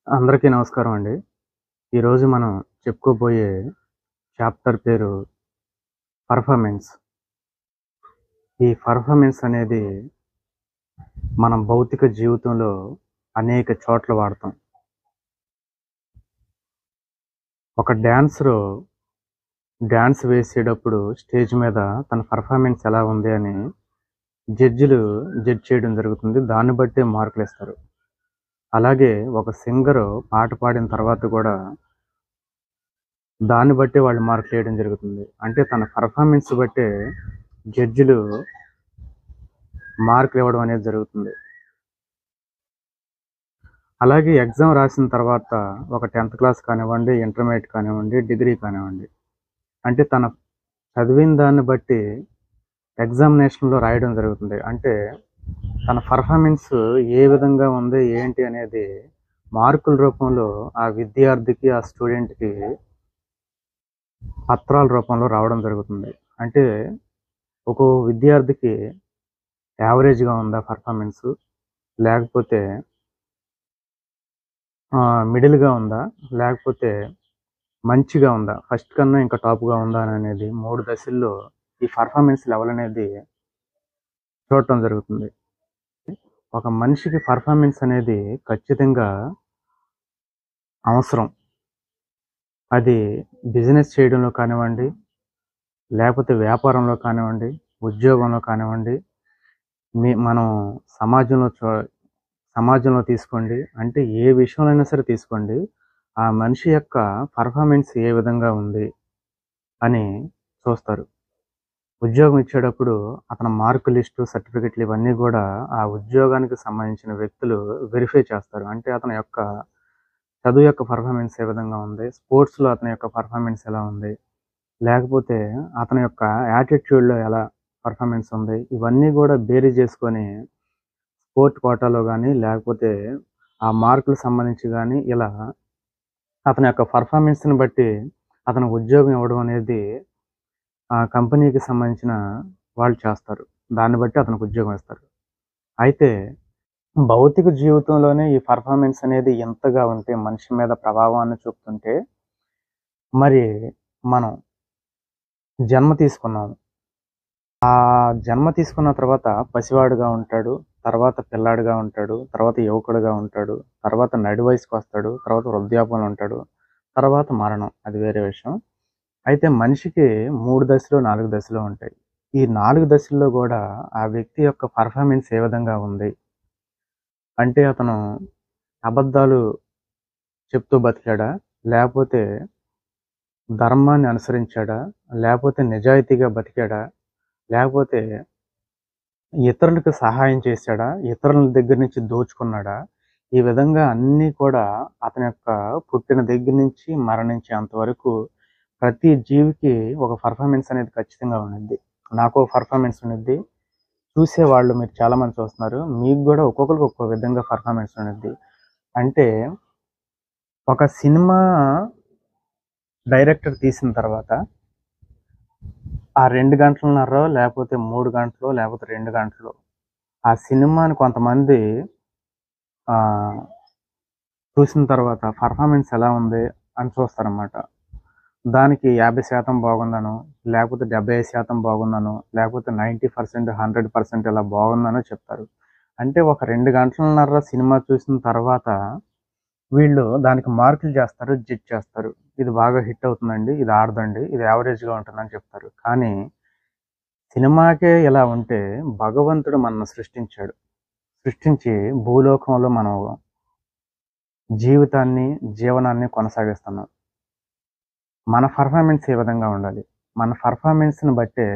అందరికీ నమస్కారం అండి. ఈరోజు మనం చెప్పుకోబోయే చాప్టర్ పేరు పర్ఫార్మెన్స్. ఈ పర్ఫార్మెన్స్ అనేది మనం భౌతిక జీవితంలో అనేక చోట్ల వాడతాం. ఒక డాన్సరు డాన్స్ వేసేటప్పుడు స్టేజ్ మీద తన పర్ఫార్మెన్స్ ఎలా ఉంది అని జడ్జిలు జడ్జ్ చేయడం జరుగుతుంది. దాన్ని బట్టే మార్కులిస్తారు. అలాగే ఒక సింగరు పాట పాడిన తర్వాత కూడా దాన్ని బట్టే వాళ్ళు మార్కులేయడం జరుగుతుంది. అంటే తన పర్ఫార్మెన్స్ బట్టే జడ్జిలు మార్కులివ్వడం అనేది జరుగుతుంది. అలాగే ఎగ్జామ్ రాసిన తర్వాత ఒక 10థ్ క్లాస్ కానివ్వండి, ఇంటర్మీడియేట్ కానివ్వండి, డిగ్రీ కానివ్వండి. అంటే తన చదివిన దాన్ని బట్టి ఎగ్జామినేషన్‌లో రాయడం జరుగుతుంది. అంటే తన పర్ఫార్మెన్స్ ఏ విధంగా ఉంది, ఏంటి అనేది మార్కుల రూపంలో ఆ విద్యార్థికి, ఆ స్టూడెంట్‌కి పత్రాల రూపంలో రావడం జరుగుతుంది. అంటే ఒక్కో విద్యార్థికి యావరేజ్‌గా ఉందా పర్ఫార్మెన్సు? లేకపోతే మిడిల్‌గా ఉందా? లేకపోతే మంచిగా ఉందా? ఫస్ట్ కన్నా ఇంకా టాప్‌గా ఉందా అనేది 3 దశల్లో ఈ పర్ఫార్మెన్స్ లెవెల్ అనేది చూడటం జరుగుతుంది. ఒక మనిషికి పర్ఫార్మెన్స్ అనేది ఖచ్చితంగా అవసరం. అది బిజినెస్ చేయడంలో కానివ్వండి, లేకపోతే వ్యాపారంలో కానివ్వండి, ఉద్యోగంలో కానివ్వండి, మనం సమాజంలో సమాజంలో తీసుకోండి. అంటే ఏ విషయంలో సరే తీసుకోండి. ఆ మనిషి యొక్క పర్ఫార్మెన్స్ ఏ విధంగా ఉంది అని చూస్తారు. ఉద్యోగం ఇచ్చేటప్పుడు అతని మార్క్ లిస్టు, సర్టిఫికెట్లు ఇవన్నీ గూడా ఆ ఉద్యోగానికి సంబంధించిన వ్యక్తులు వెరిఫై చేస్తారు. అంటే అతని యొక్క చదువు యొక్క పర్ఫార్మెన్స్ ఏ విధంగా ఉంది? స్పోర్ట్స్‌లో అతని యొక్క పర్ఫార్మెన్స్ ఎలా ఉంది? లేకపోతే అతని యొక్క యాటిట్యూడ్‌లో ఎలా పర్ఫార్మెన్స్ ఉంది? ఇవన్నీ గూడా బేరీజ్ చేసుకొని స్పోర్ట్ కోటాలో గాని, లేకపోతే ఆ మార్కులకు సంబంధించి గాని ఇలా అతని యొక్క పర్ఫార్మెన్స్‌ని బట్టి అతనికి ఉద్యోగం ఇవ్వడం అనేది ఆ కంపెనీకి సంబంధించిన వాళ్ళు చేస్తారు. దాన్ని బట్టి అతనికి ఉద్యోగం ఇస్తారు. అయితే భౌతిక జీవితంలోనే ఈ పర్ఫార్మెన్స్ అనేది ఎంతగా ఉంటే మనిషి మీద ప్రభావాన్ని చూపుతుంటే, మరి మనం జన్మ తీసుకున్నాం. ఆ జన్మ తీసుకున్న తర్వాత పసివాడుగా ఉంటాడు. తర్వాత పిల్లాడిగా ఉంటాడు. తర్వాత యువకుడుగా ఉంటాడు. తర్వాత నడి వయసుకొస్తాడు. తర్వాత వృద్ధాప్యంలో ఉంటాడు. తర్వాత మరణం. అది వేరే విషయం. అయితే మనిషికి 3 దశలు, 4 దశలు ఉంటాయి. ఈ 4 దశల్లో గూడా ఆ వ్యక్తి యొక్క పర్ఫార్మెన్స్ ఏ విధంగా ఉంది? అంటే అతను అబద్ధాలు చెప్తూ బతికాడా? లేపోతే ధర్మాన్ని అనుసరించాడా? లేపోతే నిజాయితీగా బతికాడా? లేకపోతే ఇతరులకు సహాయం చేశాడా? ఇతరుల దగ్గర నుంచి దోచుకున్నాడా? ఈ విధంగా అన్నీ కూడా అతని యొక్క పుట్టిన దగ్గర నుంచి మరణించేంత వరకు ప్రతి జీవికి ఒక పర్ఫార్మెన్స్ అనేది ఖచ్చితంగా ఉండిద్ది. నాకో పర్ఫార్మెన్స్ ఉండిద్ది. చూసేవాళ్ళు మీరు చాలామంది చూస్తున్నారు. మీకు గూడా ఒక్కొక్కరికి ఒక్కో విధంగా పర్ఫార్మెన్స్ ఉండిద్ది. అంటే ఒక సినిమా డైరెక్టర్ తీసిన తర్వాత ఆ 2 గంటలన్నరో, లేపోతే 3 గంటలో, లేపోతే 2 గంటలో ఆ సినిమాని కొంతమంది ఆహ్, చూసిన తర్వాత పర్ఫార్మెన్స్ ఎలా ఉంది అని చూస్తారనమాట. దానికి 50% బాగుందనో, లేకపోతే 75% బాగుందనో, లేకపోతే 90%, 100% ఇలా బాగుందనో చెప్తారు. అంటే ఒక 2 గంటలన్నర సినిమా చూసిన తర్వాత వీళ్ళు దానికి మార్కులు చేస్తారు, జడ్జ్ చేస్తారు. ఇది బాగా హిట్ అవుతుందండి, ఇది ఆడదండి, ఇది యావరేజ్‌గా ఉంటుందని చెప్తారు. కానీ సినిమాకే ఇలా ఉంటే భగవంతుడు మనల్ని సృష్టించాడు. సృష్టించి భూలోకంలో మనం జీవితాన్ని, జీవనాన్ని కొనసాగిస్తున్నాం. మన పర్ఫార్మెన్స్ ఏ విధంగా ఉండాలి? మన పర్ఫార్మెన్స్‌ని బట్టే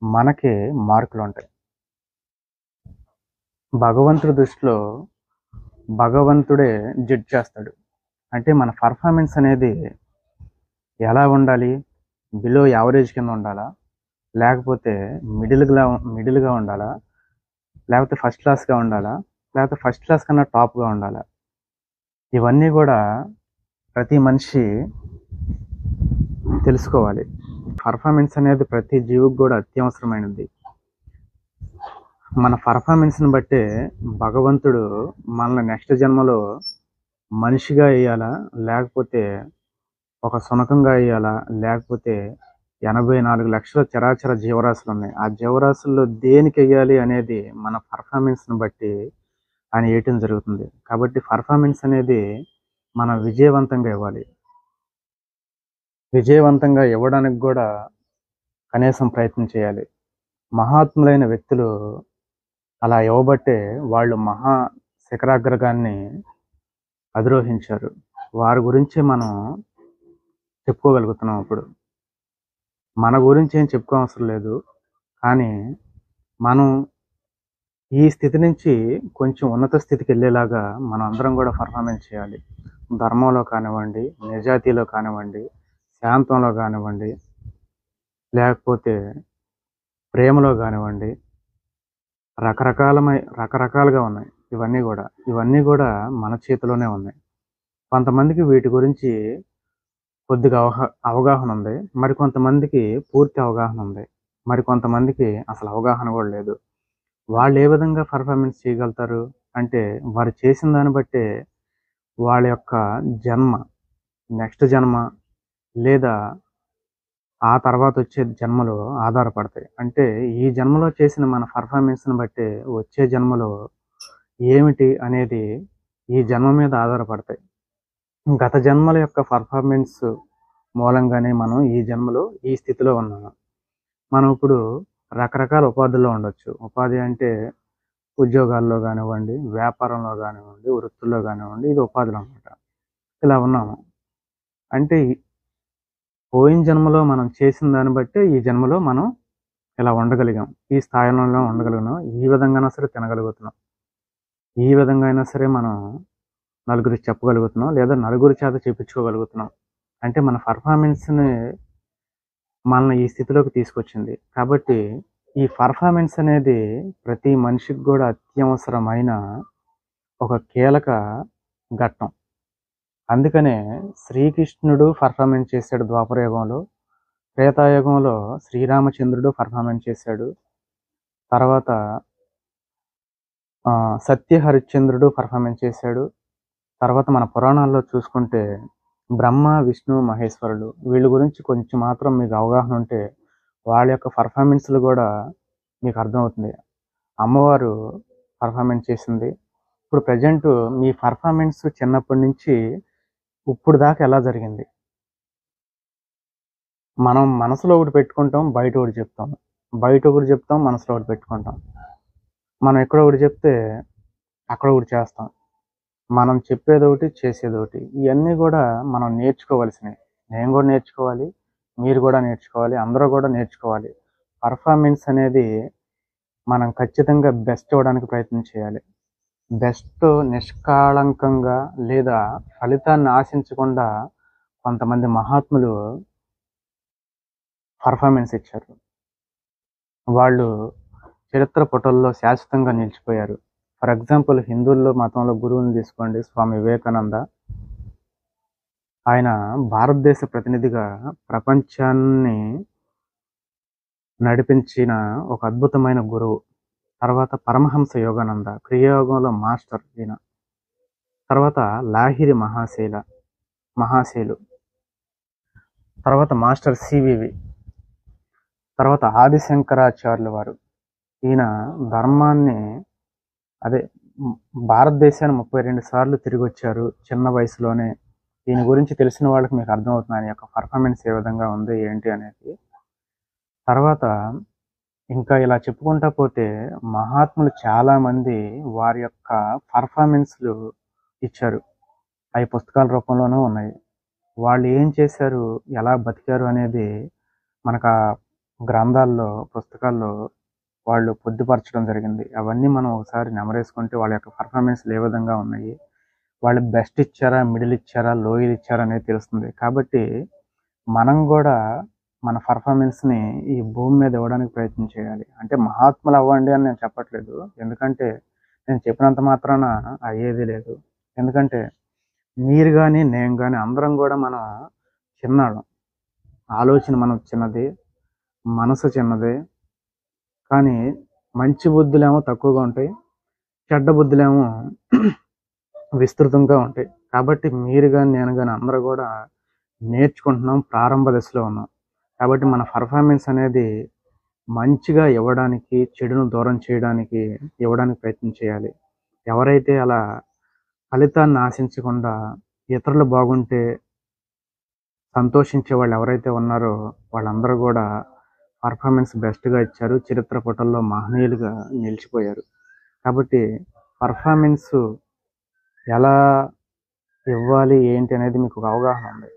మనకి మార్కులుంటాయి. భగవంతుడి దృష్టిలో భగవంతుడే జడ్జ్ చేస్తాడు. అంటే మన పర్ఫార్మెన్స్ అనేది ఎలా ఉండాలి? బిలో యావరేజ్ కింద ఉండాలా? లేకపోతే మిడిల్‌గా ఉండాలా? లేకపోతే ఫస్ట్ క్లాస్‌గా ఉండాలా? లేకపోతే ఫస్ట్ క్లాస్ కన్నా టాప్‌గా ఉండాలా? ఇవన్నీ గూడా ప్రతి మనిషి తెలుసుకోవాలి. పర్ఫార్మెన్స్ అనేది ప్రతి జీవికి గూడా అత్యవసరమైనది. మన పర్ఫార్మెన్స్‌ని బట్టే భగవంతుడు మనల్ని నెక్స్ట్ జన్మలో మనిషిగా వేయాలా, లేకపోతే ఒక శునకంగా వేయాలా, లేకపోతే 84 లక్షల చరాచర జీవరాశులు ఉన్నాయి. ఆ జీవరాశుల్లో దేనికి వేయాలి అనేది మన పర్ఫార్మెన్స్ని బట్టి ఆయన వేయటం జరుగుతుంది. కాబట్టి పర్ఫార్మెన్స్ అనేది మనం విజయవంతంగా ఇవ్వాలి. విజయవంతంగా ఇవ్వడానికి కూడా కనీసం ప్రయత్నం చేయాలి. మహాత్ములైన వ్యక్తులు అలా ఇవ్వబట్టే వాళ్ళు మహా శిఖరాగ్రగాన్ని అధిరోహించారు. వారి గురించే మనం చెప్పుకోగలుగుతున్నాం ఇప్పుడు. మన గురించి ఏం చెప్పుకోవసరం లేదు. కానీ మనం ఈ స్థితి నుంచి కొంచెం ఉన్నత స్థితికెళ్ళేలాగా మనం అందరం కూడా పర్ఫార్మెన్స్ చేయాలి. ధర్మంలో కానివ్వండి, నిజాయితీలో కానివ్వండి, శాంతంలో కానివ్వండి, లేకపోతే ప్రేమలో కానివ్వండి, రకరకాలుగా ఉన్నాయి ఇవన్నీ కూడా మన చేతిలోనే ఉన్నాయి. కొంతమందికి వీటి గురించి కొద్దిగా అవగాహన ఉంది. మరికొంతమందికి పూర్తి అవగాహన ఉంది. మరికొంతమందికి అసలు అవగాహన కూడా లేదు. వాళ్ళు ఏ విధంగా పర్ఫార్మెన్స్ చేయగలుగుతారు అంటే, వారు చేసిన దాన్ని బట్టే వాళ్ళ యొక్క జన్మ, నెక్స్ట్ జన్మ లేదా ఆ తర్వాత వచ్చే జన్మలు ఆధారపడతాయి. అంటే ఈ జన్మలో చేసిన మన పర్ఫార్మెన్స్‌ని బట్టే వచ్చే జన్మలో ఏమిటి అనేది ఈ జన్మ మీద ఆధారపడతాయి. గత జన్మల యొక్క పర్ఫార్మెన్స్ మూలంగానే మనం ఈ జన్మలో ఈ స్థితిలో ఉన్నాము. మనం ఇప్పుడు రకరకాల ఉపాధుల్లో ఉండొచ్చు. ఉపాధి అంటే ఉద్యోగాల్లో గానివ్వండి, వ్యాపారంలో గానివ్వండి, వృత్తుల్లో గానివ్వండి, ఇది ఉపాధులనమాట. ఇలా ఉన్నాము. అంటే పోయిన జన్మలో మనం చేసిన దాన్ని బట్టే ఈ జన్మలో మనం ఇలా ఉండగలిగాం. ఈ స్థాయిలో ఉండగలిగినాం. ఈ విధంగానైనా సరే తినగలుగుతున్నాం. ఈ విధంగా అయినా సరే మనం నలుగురికి చెప్పగలుగుతున్నాం. లేదా నలుగురి చేత చెప్పించుకోగలుగుతున్నాం. అంటే మన పర్ఫార్మెన్స్‌ని మనల్ని ఈ స్థితిలోకి తీసుకొచ్చింది. కాబట్టి ఈ పర్ఫార్మెన్స్ అనేది ప్రతి మనిషికి గూడా అత్యవసరమైన ఒక కీలక ఘట్టం. అందుకనే శ్రీకృష్ణుడు పర్ఫార్మెన్స్ చేశాడు ద్వాపరయుగంలో. త్రేతాయుగంలో శ్రీరామచంద్రుడు పర్ఫార్మెన్స్ చేశాడు. తర్వాత సత్య హరిశ్చంద్రుడు పర్ఫార్మెన్స్ చేశాడు. తర్వాత మన పురాణాల్లో చూసుకుంటే బ్రహ్మ, విష్ణు, మహేశ్వరులు వీళ్ళ గురించి కొంచెం మాత్రం మీకు అవగాహన ఉంటే వాళ్ళ యొక్క పర్ఫార్మెన్స్‌లు గూడా మీకు అర్థమవుతుంది. అమ్మవారు పర్ఫార్మెన్స్ చేసింది. ఇప్పుడు ప్రెజెంటు మీ పర్ఫార్మెన్స్ చిన్నప్పటి నుంచి ఇప్పుడు దాకా ఎలా జరిగింది? మనం మనసులో ఒకటి పెట్టుకుంటాం. బయట ఒకటి చెప్తాం. బయట ఒకటి చెప్తాం. మనసులో ఒకటి పెట్టుకుంటాం. మనం ఎక్కడో ఒకటి చెప్తే అక్కడ ఒకటి చేస్తాం. మనం చెప్పేదొకటి, చేసేదొకటి. ఇయన్నీ గూడా మనం నేర్చుకోవాల్సినయి. నేను గూడా నేర్చుకోవాలి. మీరు గూడా నేర్చుకోవాలి. అందరూ గూడా నేర్చుకోవాలి. పర్ఫార్మెన్స్ అనేది మనం ఖచ్చితంగా బెస్ట్ ఇవ్వడానికి ప్రయత్నం చేయాలి. బెస్ట్ నిష్కళంకంగా లేదా ఫలితాన్ని ఆశించకుండా కొంతమంది మహాత్ములు పర్ఫార్మెన్స్ ఇచ్చారు. వాళ్ళు చరిత్ర పుటల్లో శాశ్వతంగా నిలిచిపోయారు. ఫర్ ఎగ్జాంపుల్ హిందువుల్లో మతంలో గురువుని తీసుకోండి, స్వామి వివేకానంద. ఆయన భారతదేశ ప్రతినిధిగా ప్రపంచాన్ని నడిపించిన ఒక అద్భుతమైన గురువు. తర్వాత పరమహంస యోగానంద క్రియాయోగంలో మాస్టర్ ఈయన. తర్వాత లాహిరి మహాశయులు. తర్వాత మాస్టర్ సివివి. తర్వాత ఆదిశంకరాచార్యుల వారు. ఈయన ధర్మాన్ని అదే భారతదేశాన్ని 32 సార్లు తిరిగొచ్చారు చిన్న వయసులోనే. దీని గురించి తెలిసిన వాళ్ళకి మీకు అర్థమవుతుంది ఆయన యొక్క పర్ఫార్మెన్స్ ఏ విధంగా ఉంది ఏంటి అనేది. తర్వాత ఇంకా ఇలా చెప్పుకుంటా పోతే మహాత్ములు చాలామంది వారి యొక్క పర్ఫార్మెన్స్‌లు ఇచ్చారు. అవి పుస్తకాల రూపంలోనూ ఉన్నాయి. వాళ్ళు ఏం చేశారు, ఎలా బతికారు అనేది మనకు ఆ గ్రంథాల్లో, పుస్తకాల్లో వాళ్ళు పొందుపరచడం జరిగింది. అవన్నీ మనం ఒకసారి నెమరేసుకుంటే వాళ్ళ యొక్క పర్ఫార్మెన్స్‌లు ఏ విధంగా ఉన్నాయి, వాళ్ళు బెస్ట్ ఇచ్చారా, మిడిల్ ఇచ్చారా, లోయర్ ఇచ్చారా అనేది తెలుస్తుంది. కాబట్టి మనం గూడా మన పర్ఫార్మెన్స్‌ని ఈ భూమి మీద ఇవ్వడానికి ప్రయత్నం చేయాలి. అంటే మహాత్ములు అవ్వండి అని నేను చెప్పట్లేదు. ఎందుకంటే నేను చెప్పినంత మాత్రాన అయ్యేది లేదు. ఎందుకంటే మీరు గాని, నేను గాని అందరం గూడా మనం చిన్నోళ్ళం. ఆలోచన మనది చిన్నది. మనసు చిన్నదే. కానీ మంచి బుద్ధులేమో తక్కువగా ఉంటాయి. చెడ్డ బుద్ధులేమో విస్తృతంగా ఉంటాయి. కాబట్టి మీరు గాని, నేను గాని అందరూ గూడా నేర్చుకుంటున్నాం. ప్రారంభ దశలో ఉన్నాం. కాబట్టి మన పెర్ఫార్మెన్స్ అనేది మంచిగా ఇవ్వడానికి, చెడును దూరం చేయడానికి ఇవ్వడానికి ప్రయత్నం చేయాలి. ఎవరైతే అలా ఫలితాన్ని ఆశించకుండా ఇతరులు బాగుంటే సంతోషించే వాళ్ళు ఎవరైతే ఉన్నారో వాళ్ళందరూ గూడా పెర్ఫార్మెన్స్ బెస్ట్‌గా ఇచ్చారు. చరిత్ర పుటల్లో మహనీయులుగా నిలిచిపోయారు. కాబట్టి పెర్ఫార్మెన్సు ఎలా ఇవ్వాలి, ఏంటి అనేది మీకు ఒక అవగాహన ఉంది.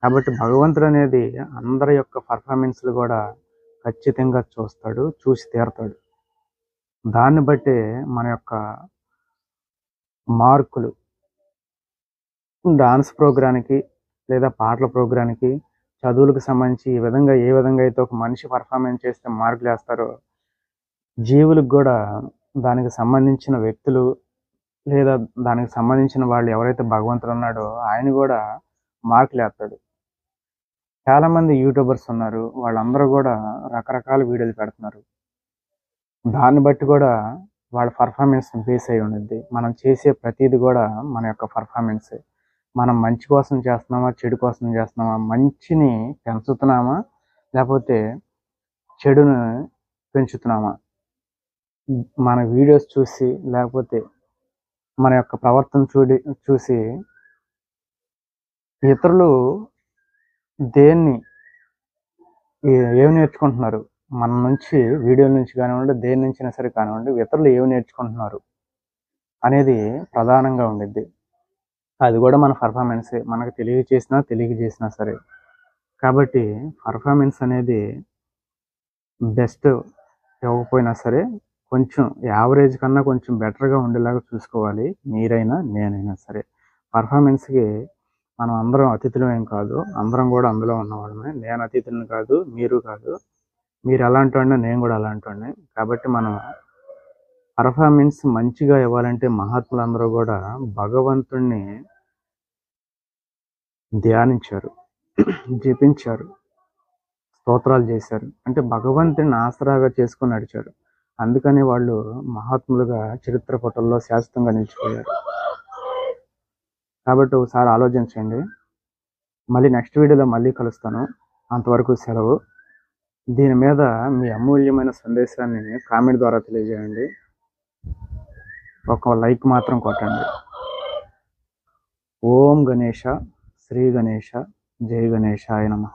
కాబట్టి భగవంతుడనేది అందరి యొక్క పెర్ఫార్మెన్స్‌లు గూడా ఖచ్చితంగా చూస్తాడు. చూసి తీరతాడు. దాన్ని బట్టే మన యొక్క మార్కులు డాన్స్ ప్రోగ్రామ్‌కి లేదా పాటల ప్రోగ్రామ్‌కి, చదువులకు సంబంధించి ఈ విధంగా ఏ విధంగా అయితే ఒక మనిషి పెర్ఫార్మెన్స్ చేస్తే మార్కులేస్తారో, జీవులకు గూడా దానికి సంబంధించిన వ్యక్తులు లేదా దానికి సంబంధించిన వాళ్ళు ఎవరైతే భగవంతుడున్నాడో ఆయన గూడా మార్కులేస్తాడు. చాలామంది యూట్యూబర్స్ ఉన్నారు. వాళ్ళందరూ గూడా రకరకాల వీడియోలు పెడుతున్నారు. దాన్ని బట్టి గూడా వాళ్ళ పెర్ఫార్మెన్స్ బేస్ అయ్యి ఉండిద్ది. మనం చేసే ప్రతీది గూడా మన యొక్క పెర్ఫార్మెన్సే. మనం మంచి కోసం చేస్తున్నామా? చెడు కోసం చేస్తున్నామా? మంచిని పెంచుతున్నామా? లేపోతే చెడుని పెంచుతున్నామా? మన వీడియోస్ చూసి లేకపోతే మన యొక్క ప్రవర్తన చూసి ఇతరులు దేన్ని ఏమి నేర్చుకుంటున్నారు? మన నుంచి వీడియోల నుంచి కానివ్వండి, దేని నుంచైనా సరే కానివ్వండి, ఇతరులు ఏమి నేర్చుకుంటున్నారు అనేది ప్రధానంగా ఉండిద్ది. అది గూడా మన పెర్ఫార్మెన్సే. మనకు తెలియక చేసినా సరే. కాబట్టి పెర్ఫార్మెన్స్ అనేది బెస్ట్ ఇవ్వకపోయినా సరే, కొంచెం యావరేజ్ కన్నా కొంచెం బెటర్‌గా ఉండేలాగా చూసుకోవాలి. మీరైనా, నేనైనా సరే. పెర్ఫార్మెన్స్‌కి మనం అందరం అతిథులమేం కాదు. అందరం గూడా అందులో ఉన్నవాళ్ళమే. నేను అతిథిని కాదు, మీరు కాదు. మీరు ఎలాంటోడినో నేను గూడా అలాంటోడినే. కాబట్టి మనం పెర్ఫార్మెన్స్ మంచిగా ఇవ్వాలంటే మహాత్ములందరూ గూడా భగవంతుడిని ధ్యానించారు, జపించారు, స్తోత్రాలు చేశారు. అంటే భగవంతుడిని ఆసరాగా చేసుకొని నడిచారు. అందుకని వాళ్ళు మహాత్ములుగా చరిత్ర పుటల్లో శాశ్వతంగా నిలిచిపోయారు. కాబట్టి ఒకసారి ఆలోచించండి. మళ్ళీ నెక్స్ట్ వీడియోలో మళ్ళీ కలుస్తాను. అంతవరకు సెలవు. దీని మీద మీ అమూల్యమైన సందేశాన్ని కామెంట్ ద్వారా తెలియజేయండి. ఒక లైక్ మాత్రం కొట్టండి. ఓం గణేష, శ్రీ గణేష, జై గణేశాయ నమః.